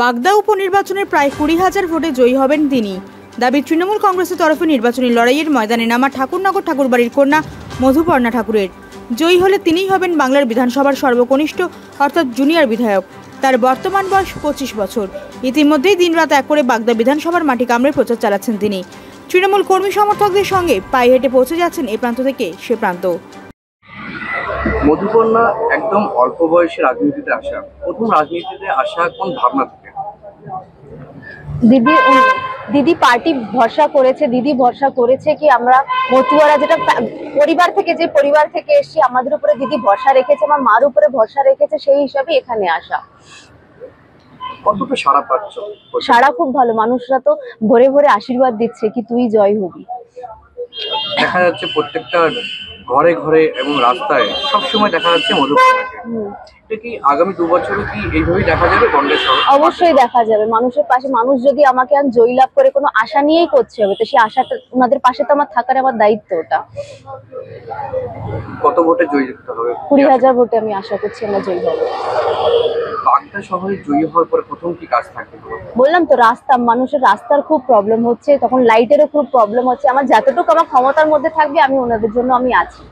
বাগদা উপনির্বাচনের প্রায় 20,000 ভোটে জয়ী হবেন তিনি। দাবি তৃণমূল কংগ্রেসের তরফে নির্বাচনী লড়াইয়ের ময়দানে নামা ঠাকুরনগর ঠাকুরবাড়ির কন্যা মধুপর্ণা ঠাকুরের। জয়ী হলে তিনিই হবেন বাংলার বিধানসভার সর্বকনিষ্ঠ অর্থাৎ জুনিয়র বিধায়ক। তার বর্তমান বয়স 25 বছর। ইতিমধ্যেই দিনরাত এক করে বাগদা বিধানসভার মাটি কামড়ে প্রচার চালাচ্ছেন তিনি। তৃণমূল কর্মী সমর্থকদের সঙ্গে পায়ে হেঁটে পৌঁছে যাচ্ছেন এ প্রান্ত থেকে সে প্রান্ত। মধুপর্ণা একদম অল্প বয়সে রাজনীতিতে আসা, প্রথম রাজনীতিতে আসা কোন ভাবনা থেকে? দিদি পার্টি ভরসা করেছে, দিদি ভরসা করেছে কি আমরা মতুয়ারা যেটা পরিবার থেকে এসেছি, আমাদের উপরে দিদি ভরসা রেখেছে, আমার মার উপরে ভরসা রেখেছে, সেই হিসাবে এখানে আসা। কতটা সাড়া পাচ্ছ? সাড়া খুব ভালো, মানুষরা তো ভরে ভরে আশীর্বাদ দিচ্ছে কি তুই জয় হবি। দেখা যাচ্ছে প্রত্যেকটা ঘরে ঘরে এবং রাস্তায় সবসময় দেখা যাচ্ছে মধুপর্ণাকে। এটা কি আগামী 2 বছরে কি এইভাবেই দেখা যাবে গন্ডের শহর? অবশ্যই দেখা যাবে। মানুষের পাশে মানুষ যদি আমাকে আর জয়ী লাভ করে কোনো আশা নিয়েই করছে হবে, তো সেই আশাটা ওনাদের পাশে তো আমার থাকার আমার দায়িত্ব। ওটা কত ভোটে জয়ী হতে হবে? 20,000 ভোটে আমি আশা করছি আমরা জয়ী হবো। বাগদা শহরে জয়ী হওয়ার পরে প্রথম কি কাজ থাকবে? বললাম তো, রাস্তা, মানুষের রাস্তার খুব প্রবলেম হচ্ছে, তখন লাইটেরও খুব প্রবলেম হচ্ছে। আমার যতটুকু আমার ক্ষমতার মধ্যে থাকবে আমি ওনাদের জন্য আমি আছি।